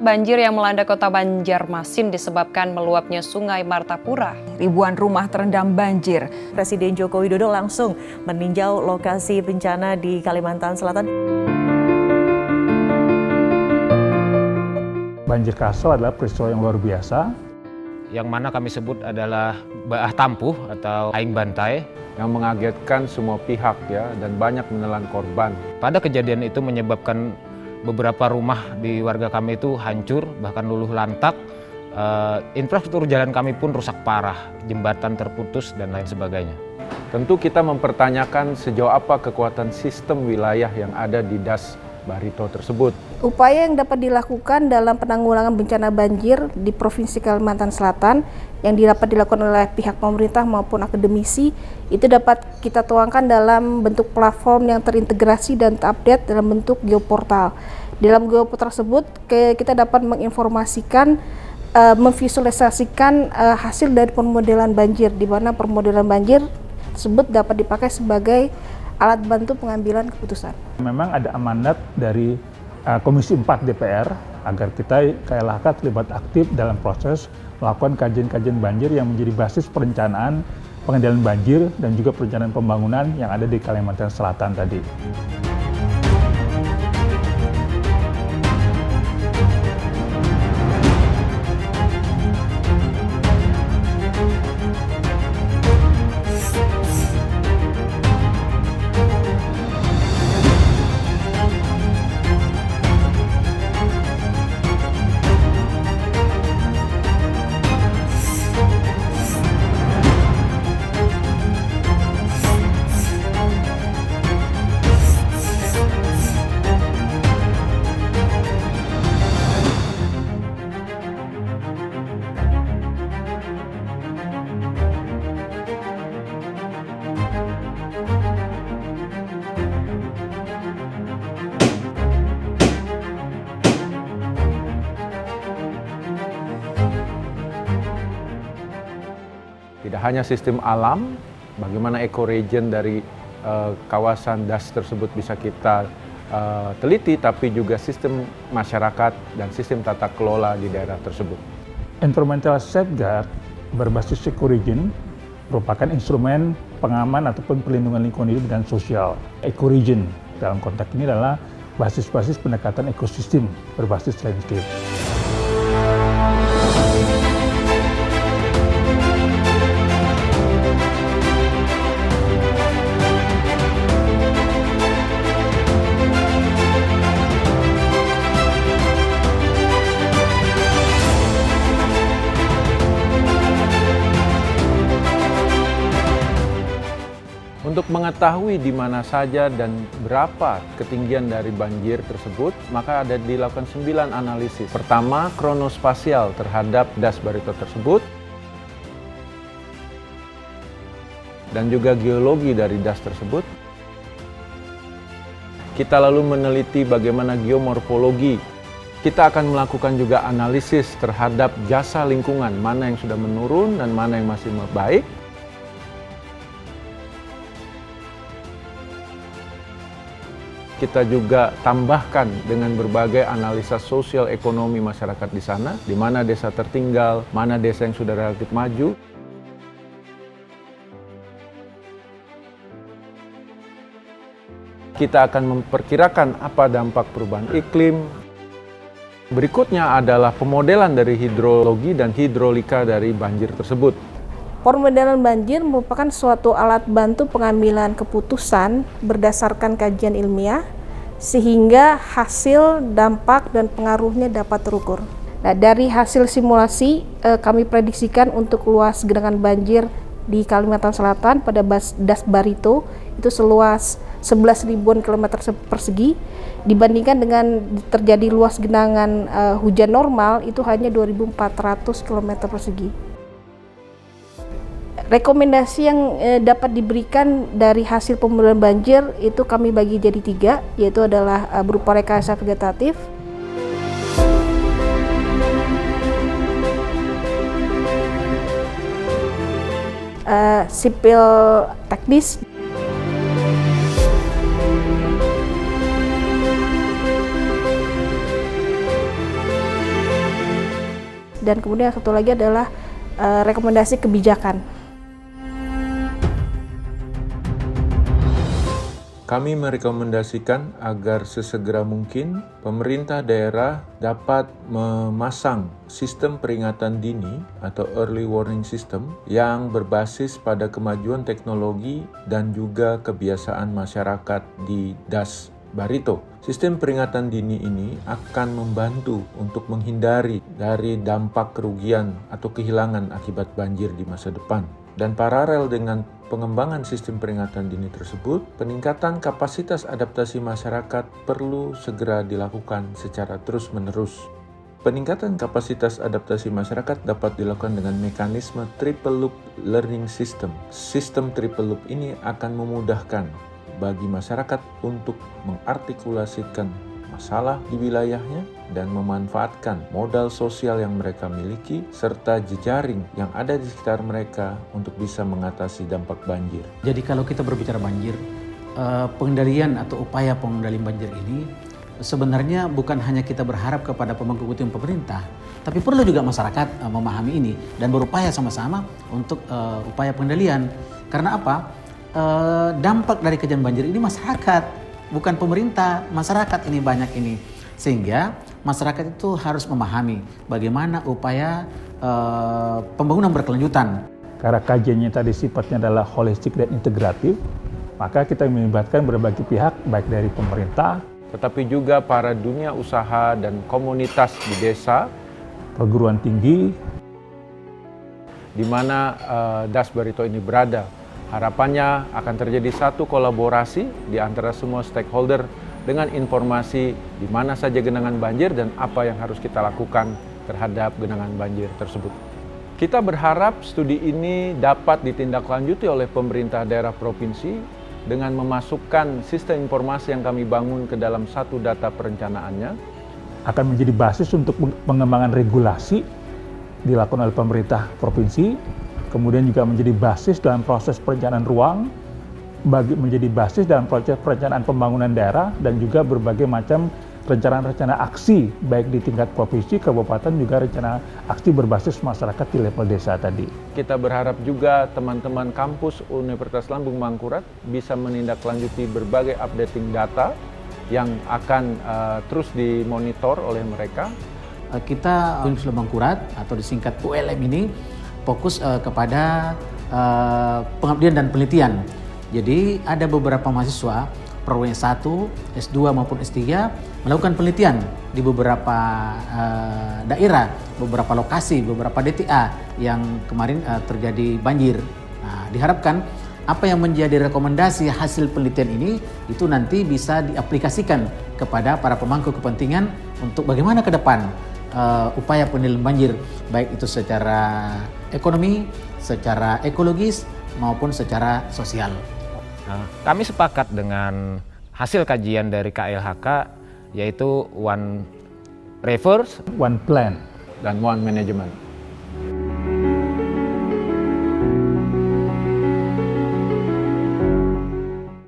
Banjir yang melanda kota Banjarmasin disebabkan meluapnya Sungai Martapura. Ribuan rumah terendam banjir. Presiden Joko Widodo langsung meninjau lokasi bencana di Kalimantan Selatan. Banjir Kalsel adalah peristiwa yang luar biasa. Yang mana kami sebut adalah Baah Tampuh atau Aing Bantai. Yang mengagetkan semua pihak ya dan banyak menelan korban. Pada kejadian itu menyebabkan beberapa rumah di warga kami itu hancur, bahkan luluh lantak. Infrastruktur jalan kami pun rusak parah, jembatan terputus dan lain sebagainya. Tentu kita mempertanyakan sejauh apa kekuatan sistem wilayah yang ada di Das Barito tersebut. Upaya yang dapat dilakukan dalam penanggulangan bencana banjir di Provinsi Kalimantan Selatan yang dapat dilakukan oleh pihak pemerintah maupun akademisi itu dapat kita tuangkan dalam bentuk platform yang terintegrasi dan terupdate dalam bentuk geoportal. Dalam geoportal tersebut kita dapat menginformasikan, memvisualisasikan hasil dari pemodelan banjir, di mana pemodelan banjir tersebut dapat dipakai sebagai alat bantu pengambilan keputusan. Memang ada amanat dari Komisi 4 DPR agar kita KLHK terlibat aktif dalam proses melakukan kajian-kajian banjir yang menjadi basis perencanaan pengendalian banjir dan juga perencanaan pembangunan yang ada di Kalimantan Selatan tadi. Tidak hanya sistem alam, bagaimana ecoregion dari kawasan Das tersebut bisa kita teliti, tapi juga sistem masyarakat dan sistem tata kelola di daerah tersebut. Environmental safeguard berbasis ecoregion merupakan instrumen pengaman ataupun perlindungan lingkungan hidup dan sosial. Ecoregion dalam konteks ini adalah basis-basis pendekatan ekosistem berbasis landscape. Untuk mengetahui di mana saja dan berapa ketinggian dari banjir tersebut, maka ada dilakukan 9 analisis. Pertama, kronospasial terhadap Das Barito tersebut, dan juga geologi dari das tersebut. Kita lalu meneliti bagaimana geomorfologi. Kita akan melakukan juga analisis terhadap jasa lingkungan, mana yang sudah menurun dan mana yang masih baik. Kita juga tambahkan dengan berbagai analisa sosial ekonomi masyarakat di sana, di mana desa tertinggal, mana desa yang sudah relatif maju. Kita akan memperkirakan apa dampak perubahan iklim. Berikutnya adalah pemodelan dari hidrologi dan hidrolika dari banjir tersebut. Pemodelan banjir merupakan suatu alat bantu pengambilan keputusan berdasarkan kajian ilmiah, sehingga hasil, dampak, dan pengaruhnya dapat terukur. Nah, dari hasil simulasi, kami prediksikan untuk luas genangan banjir di Kalimantan Selatan pada Das Barito itu seluas 11 ribuan kilometer persegi, dibandingkan dengan terjadi luas genangan hujan normal itu hanya 2.400 kilometer persegi. Rekomendasi yang dapat diberikan dari hasil pemodelan banjir itu kami bagi jadi 3, yaitu adalah berupa rekayasa vegetatif, sipil teknis, dan kemudian yang satu lagi adalah rekomendasi kebijakan. Kami merekomendasikan agar sesegera mungkin pemerintah daerah dapat memasang sistem peringatan dini atau early warning system yang berbasis pada kemajuan teknologi dan juga kebiasaan masyarakat di Das Barito. Sistem peringatan dini ini akan membantu untuk menghindari dari dampak kerugian atau kehilangan akibat banjir di masa depan. Dan paralel dengan pengembangan sistem peringatan dini tersebut, peningkatan kapasitas adaptasi masyarakat perlu segera dilakukan secara terus-menerus. Peningkatan kapasitas adaptasi masyarakat dapat dilakukan dengan mekanisme triple loop learning system. Sistem triple loop ini akan memudahkan bagi masyarakat untuk mengartikulasikan masalah di wilayahnya dan memanfaatkan modal sosial yang mereka miliki serta jejaring yang ada di sekitar mereka untuk bisa mengatasi dampak banjir. Jadi kalau kita berbicara banjir, pengendalian atau upaya pengendalian banjir ini sebenarnya bukan hanya kita berharap kepada pemangku kepentingan pemerintah, tapi perlu juga masyarakat memahami ini dan berupaya sama-sama untuk upaya pengendalian. Karena apa? Dampak dari kejadian banjir ini masyarakat, bukan pemerintah, masyarakat ini banyak ini. Sehingga masyarakat itu harus memahami bagaimana upaya pembangunan berkelanjutan. Karena kajiannya tadi sifatnya adalah holistik dan integratif, maka kita melibatkan berbagai pihak, baik dari pemerintah, Tetapi juga para dunia usaha dan komunitas di desa, perguruan tinggi, di mana Das Barito ini berada. Harapannya akan terjadi satu kolaborasi di antara semua stakeholder dengan informasi di mana saja genangan banjir dan apa yang harus kita lakukan terhadap genangan banjir tersebut. Kita berharap studi ini dapat ditindaklanjuti oleh pemerintah daerah provinsi dengan memasukkan sistem informasi yang kami bangun ke dalam satu data perencanaannya. akan menjadi basis untuk pengembangan regulasi dilakukan oleh pemerintah provinsi, kemudian juga menjadi basis dalam proses perencanaan ruang, menjadi basis dalam proses perencanaan pembangunan daerah, dan juga berbagai macam rencana-rencana aksi, baik di tingkat provinsi, kabupaten, juga rencana aksi berbasis masyarakat di level desa tadi. Kita berharap juga teman-teman kampus Universitas Lambung Mangkurat bisa menindaklanjuti berbagai updating data yang akan terus dimonitor oleh mereka. Kita Universitas Lambung Mangkurat atau disingkat ULM ini fokus kepada pengabdian dan penelitian. Jadi ada beberapa mahasiswa perguruan S1, S2 maupun S3 melakukan penelitian di beberapa daerah, beberapa lokasi, beberapa DTA yang kemarin terjadi banjir. Nah, diharapkan apa yang menjadi rekomendasi hasil penelitian ini itu nanti bisa diaplikasikan kepada para pemangku kepentingan untuk bagaimana ke depan upaya pengendalian banjir, baik itu secara ekonomi, secara ekologis maupun secara sosial. Nah, kami sepakat dengan hasil kajian dari KLHK, yaitu one reverse, One plan, dan one management.